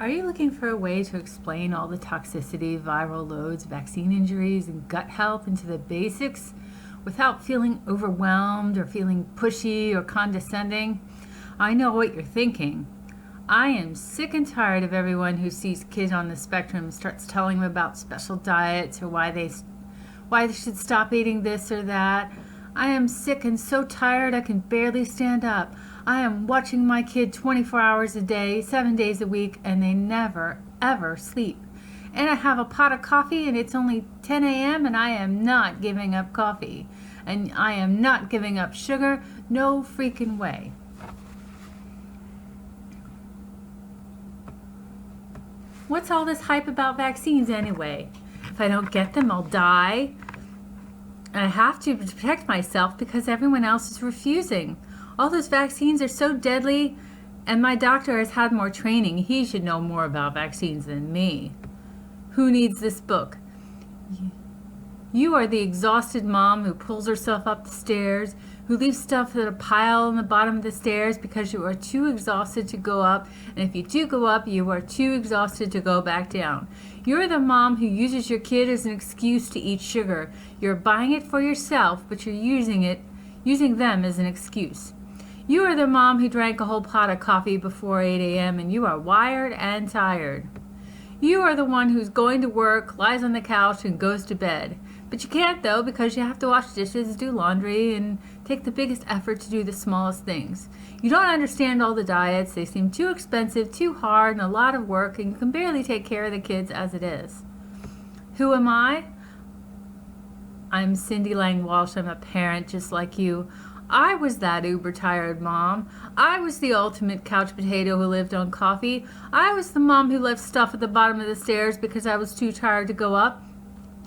Are you looking for a way to explain all the toxicity, viral loads, vaccine injuries, and gut health into the basics without feeling overwhelmed or feeling pushy or condescending? I know what you're thinking. I am sick and tired of everyone who sees kids on the spectrum and starts telling them about special diets or why they should stop eating this or that. I am sick and so tired I can barely stand up. I am watching my kid 24 hours a day, 7 days a week, and they never, ever sleep. And I have a pot of coffee and it's only 10 a.m. and I am not giving up coffee. And I am not giving up sugar. No freaking way. What's all this hype about vaccines anyway? If I don't get them, I'll die. And I have to protect myself because everyone else is refusing. All those vaccines are so deadly, and my doctor has had more training. He should know more about vaccines than me. Who needs this book? You are the exhausted mom who pulls herself up the stairs, who leaves stuff at a pile on the bottom of the stairs because you are too exhausted to go up, and if you do go up, you are too exhausted to go back down. You're the mom who uses your kid as an excuse to eat sugar. You're buying it for yourself, but you're using them as an excuse. You are the mom who drank a whole pot of coffee before 8 a.m. and you are wired and tired. You are the one who's going to work, lies on the couch, and goes to bed. But you can't, though, because you have to wash dishes, do laundry, and take the biggest effort to do the smallest things. You don't understand all the diets. They seem too expensive, too hard, and a lot of work, and you can barely take care of the kids as it is. Who am I? I'm Cindy Lang Walsh. I'm a parent just like you. I was that uber-tired mom. I was the ultimate couch potato who lived on coffee. I was the mom who left stuff at the bottom of the stairs because I was too tired to go up.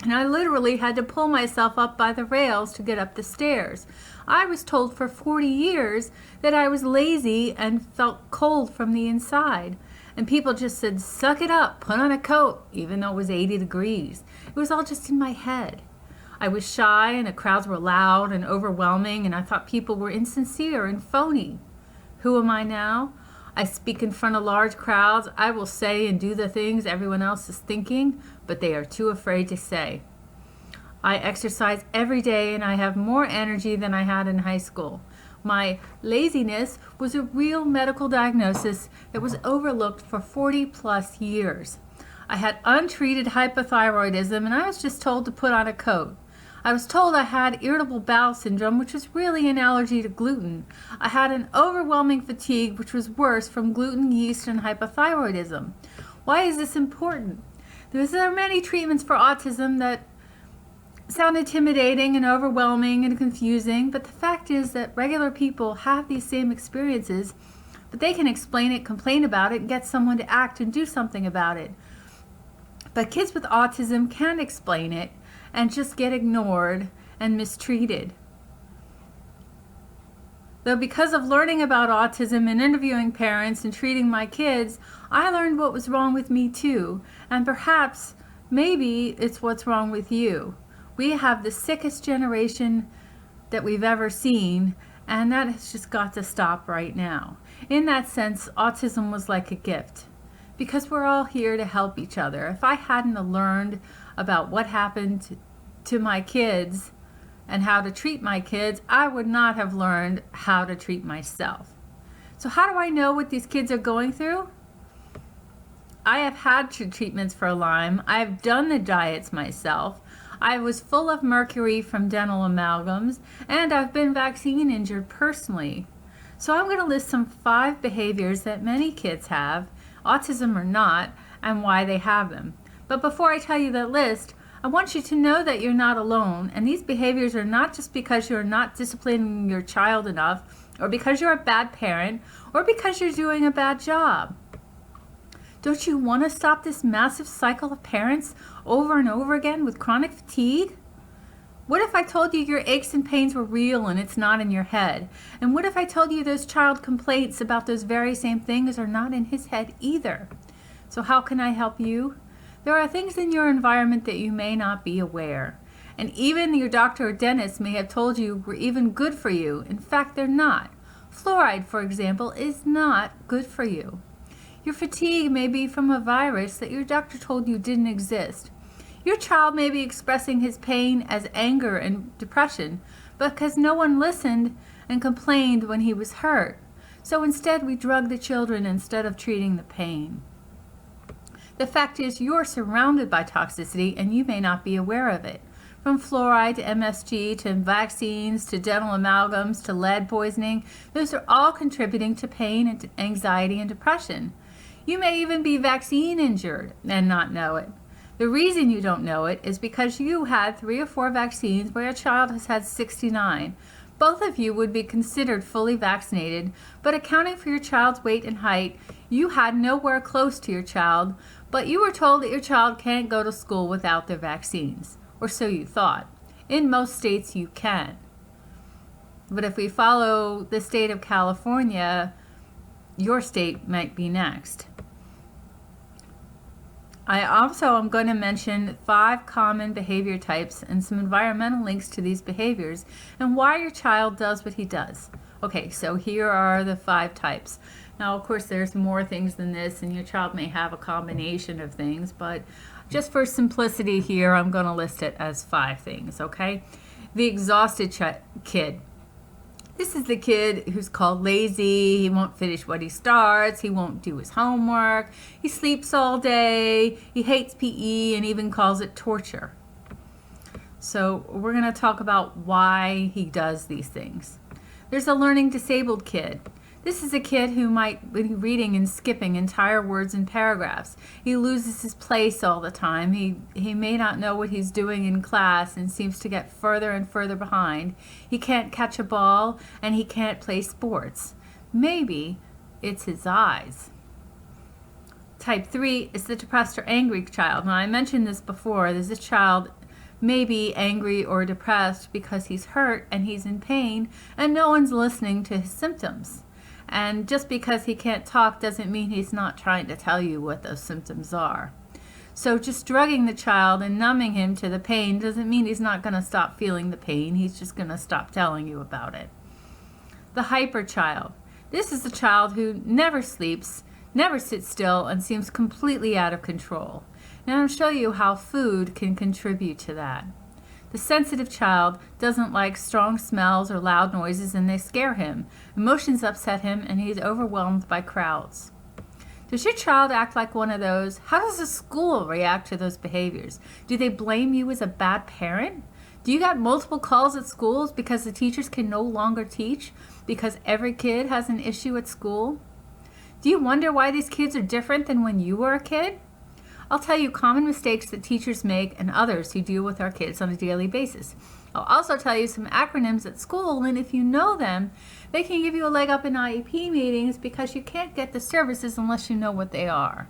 And I literally had to pull myself up by the rails to get up the stairs. I was told for 40 years that I was lazy and felt cold from the inside. And people just said, suck it up, put on a coat, even though it was 80 degrees. It was all just in my head. I was shy and the crowds were loud and overwhelming and I thought people were insincere and phony. Who am I now? I speak in front of large crowds. I will say and do the things everyone else is thinking, but they are too afraid to say. I exercise every day and I have more energy than I had in high school. My laziness was a real medical diagnosis that was overlooked for 40 plus years. I had untreated hypothyroidism and I was just told to put on a coat. I was told I had irritable bowel syndrome, which was really an allergy to gluten. I had an overwhelming fatigue, which was worse from gluten, yeast, and hypothyroidism. Why is this important? There are many treatments for autism that sound intimidating and overwhelming and confusing, but the fact is that regular people have these same experiences, but they can explain it, complain about it, and get someone to act and do something about it. But kids with autism can't explain it and just get ignored and mistreated. Though because of learning about autism and interviewing parents and treating my kids, I learned what was wrong with me too, and perhaps, maybe it's what's wrong with you. We have the sickest generation that we've ever seen, and that has just got to stop right now. In that sense, autism was like a gift, because we're all here to help each other. If I hadn't learned about what happened to my kids and how to treat my kids, I would not have learned how to treat myself. So how do I know what these kids are going through? I have had treatments for Lyme. I've done the diets myself. I was full of mercury from dental amalgams, and I've been vaccine injured personally. So I'm going to list some 5 behaviors that many kids have, autism or not, and why they have them. But before I tell you that list, I want you to know that you're not alone, and these behaviors are not just because you're not disciplining your child enough, or because you're a bad parent, or because you're doing a bad job. Don't you want to stop this massive cycle of parents over and over again with chronic fatigue? What if I told you your aches and pains were real and it's not in your head? And what if I told you those child complaints about those very same things are not in his head either? So how can I help you? There are things in your environment that you may not be aware. And even your doctor or dentist may have told you were even good for you. In fact, they're not. Fluoride, for example, is not good for you. Your fatigue may be from a virus that your doctor told you didn't exist. Your child may be expressing his pain as anger and depression because no one listened and complained when he was hurt. So instead we drug the children instead of treating the pain. The fact is you're surrounded by toxicity and you may not be aware of it. From fluoride to MSG to vaccines to dental amalgams to lead poisoning, those are all contributing to pain and anxiety and depression. You may even be vaccine injured and not know it. The reason you don't know it is because you had 3 or 4 vaccines where your child has had 69. Both of you would be considered fully vaccinated, but accounting for your child's weight and height, you had nowhere close to your child, but you were told that your child can't go to school without their vaccines. Or so you thought. In most states you can. But if we follow the state of California, your state might be next. I also am going to mention 5 common behavior types and some environmental links to these behaviors and why your child does what he does. Okay, so here are the 5 types. Now, of course, there's more things than this, and your child may have a combination of things, but just for simplicity here, I'm going to list it as 5 things, okay? The exhausted kid. This is the kid who's called lazy. He won't finish what he starts. He won't do his homework. He sleeps all day. He hates PE and even calls it torture. So we're going to talk about why he does these things. There's a learning disabled kid. This is a kid who might be reading and skipping entire words and paragraphs. He loses his place all the time. He may not know what he's doing in class and seems to get further and further behind. He can't catch a ball and he can't play sports. Maybe it's his eyes. Type 3 is the depressed or angry child. Now, I mentioned this before. There's a child may be angry or depressed because he's hurt and he's in pain and no one's listening to his symptoms. And just because he can't talk doesn't mean he's not trying to tell you what those symptoms are. So just drugging the child and numbing him to the pain doesn't mean he's not going to stop feeling the pain. He's just going to stop telling you about it. The hyper child. This is a child who never sleeps, never sits still, and seems completely out of control. Now I'll show you how food can contribute to that. The sensitive child doesn't like strong smells or loud noises and they scare him. Emotions upset him and he's overwhelmed by crowds. Does your child act like one of those? How does the school react to those behaviors? Do they blame you as a bad parent? Do you got multiple calls at schools because the teachers can no longer teach because every kid has an issue at school? Do you wonder why these kids are different than when you were a kid? I'll tell you common mistakes that teachers make and others who deal with our kids on a daily basis. I'll also tell you some acronyms at school, and if you know them, they can give you a leg up in IEP meetings because you can't get the services unless you know what they are.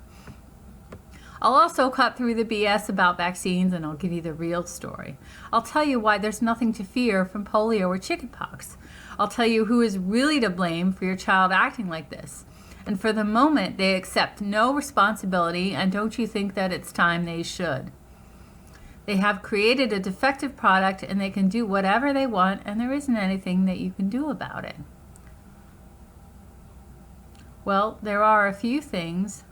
I'll also cut through the BS about vaccines and I'll give you the real story. I'll tell you why there's nothing to fear from polio or chickenpox. I'll tell you who is really to blame for your child acting like this. And for the moment, they accept no responsibility, and don't you think that it's time they should? They have created a defective product, and they can do whatever they want, and there isn't anything that you can do about it. Well, there are a few things,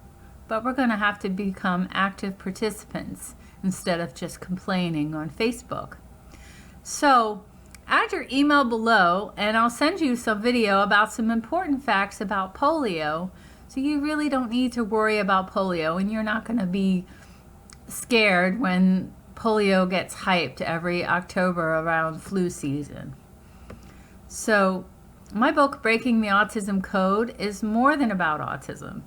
but we're going to have to become active participants instead of just complaining on Facebook. So, add your email below and I'll send you some video about some important facts about polio, so you really don't need to worry about polio and you're not going to be scared when polio gets hyped every October around flu season. So my book, Breaking the Autism Code, is more than about autism.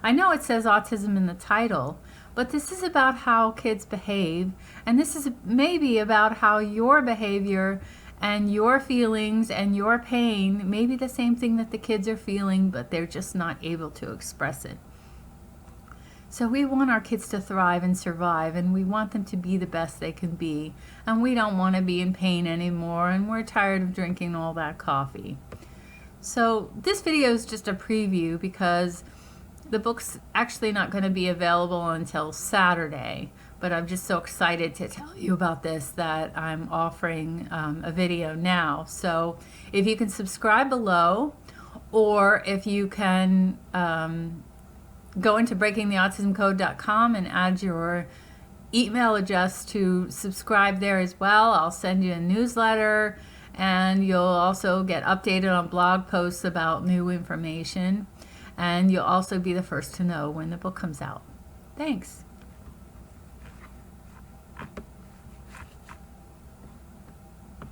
I know it says autism in the title, but this is about how kids behave, and this is maybe about how your behavior and your feelings and your pain may be the same thing that the kids are feeling, but they're just not able to express it. So we want our kids to thrive and survive, and we want them to be the best they can be, and we don't want to be in pain anymore, and we're tired of drinking all that coffee. So this video is just a preview because the book's actually not going to be available until Saturday. But I'm just so excited to tell you about this that I'm offering a video now. So if you can subscribe below, or if you can go into breakingtheautismcode.com and add your email address to subscribe there as well. I'll send you a newsletter, and you'll also get updated on blog posts about new information, and you'll also be the first to know when the book comes out. Thanks.